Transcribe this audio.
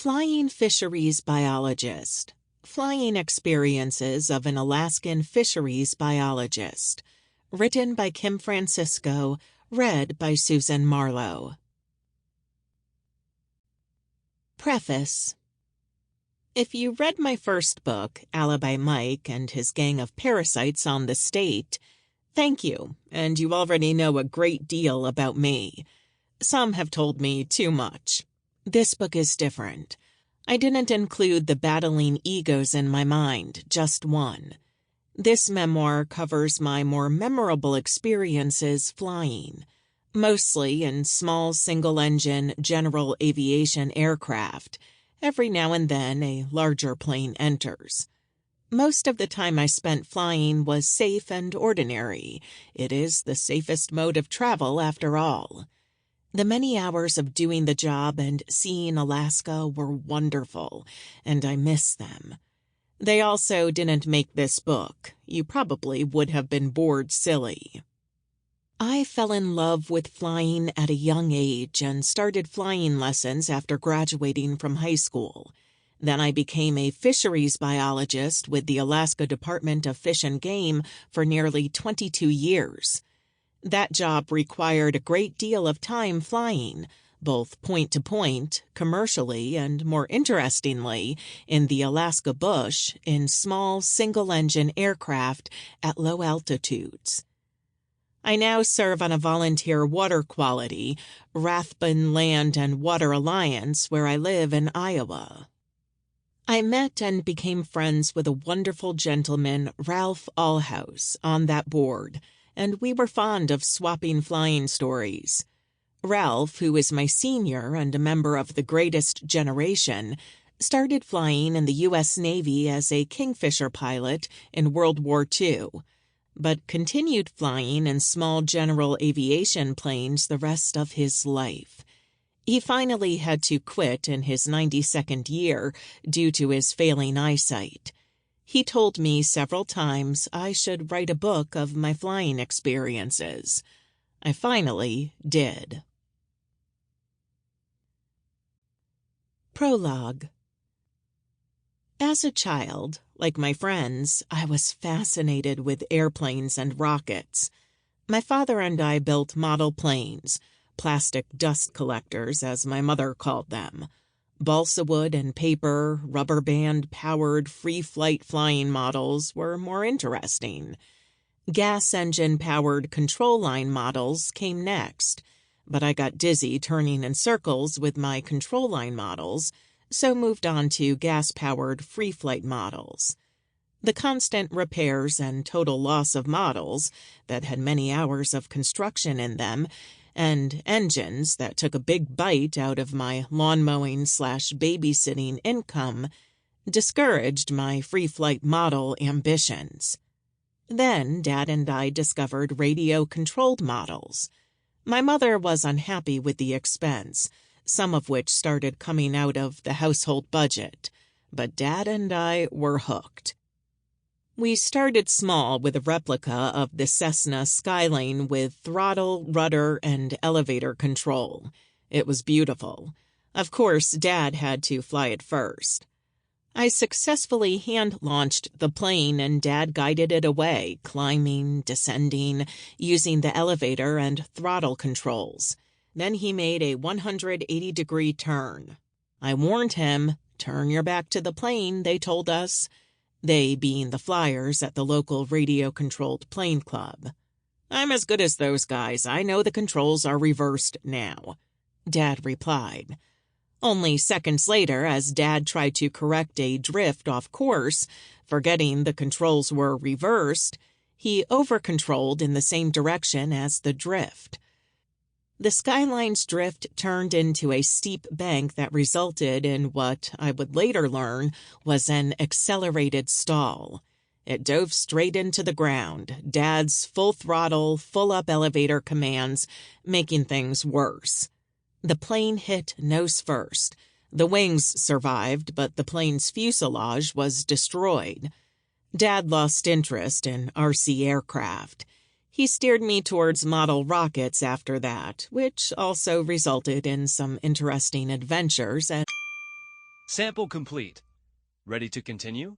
Flying Fisheries Biologist. Flying Experiences of an Alaskan Fisheries Biologist. Written by Kim Francisco. Read by Susan Marlowe. Preface. If you read my first book, Alibi Mike and His Gang of Parasites on the State, thank you, and you already know a great deal about me. Some have told me too much. This book is different. I didn't include the battling egos in my mind, just one. This memoir covers my more memorable experiences flying, mostly in small single-engine general aviation aircraft. Every now and then a larger plane enters. Most of the time I spent flying was safe and ordinary. It is the safest mode of travel, after all. The many hours of doing the job and seeing Alaska were wonderful, and I miss them. They also didn't make this book. You probably would have been bored silly. I fell in love with flying at a young age and started flying lessons after graduating from high school. Then I became a fisheries biologist with the Alaska Department of Fish and Game for nearly 22 years. That job required a great deal of time flying, both point-to-point, commercially, and more interestingly, in the Alaska bush, in small single-engine aircraft at low altitudes. I now serve on a volunteer water quality, Rathbun Land and Water Alliance, where I live in Iowa. I met and became friends with a wonderful gentleman, Ralph Allhouse, on that board, and we were fond of swapping flying stories. Ralph, who is my senior and a member of the Greatest Generation, started flying in the U.S. Navy as a Kingfisher pilot in World War II, but continued flying in small general aviation planes the rest of his life. He finally had to quit in his 92nd year due to his failing eyesight. He told me several times I should write a book of my flying experiences. I finally did. Prologue. As a child, like my friends, I was fascinated with airplanes and rockets. My father and I built model planes, plastic dust collectors, as my mother called them. Balsa wood and paper, rubber band-powered free-flight flying models were more interesting. Gas engine-powered control line models came next, but I got dizzy turning in circles with my control line models, so moved on to gas-powered free-flight models. The constant repairs and total loss of models that had many hours of construction in them, and engines that took a big bite out of my lawn mowing/babysitting income, discouraged my free-flight model ambitions. Then Dad and I discovered radio-controlled models. My mother was unhappy with the expense, some of which started coming out of the household budget, but Dad and I were hooked. We started small with a replica of the Cessna Skyline with throttle, rudder, and elevator control. It was beautiful. Of course, Dad had to fly it first. I successfully hand-launched the plane and Dad guided it away, climbing, descending, using the elevator and throttle controls. Then he made a 180-degree turn. I warned him, "Turn your back to the plane," they told us. They being the flyers at the local radio-controlled plane club. "I'm as good as those guys. I know the controls are reversed now," Dad replied. Only seconds later, as Dad tried to correct a drift off course, forgetting the controls were reversed, he over-controlled in the same direction as the drift. The Skyline's drift turned into a steep bank that resulted in what I would later learn was an accelerated stall. It dove straight into the ground, Dad's full throttle, full-up elevator commands making things worse. The plane hit nose first. The wings survived, but the plane's fuselage was destroyed. Dad lost interest in RC aircraft. He steered me towards model rockets after that, which also resulted in some interesting adventures. Sample complete. Ready to continue?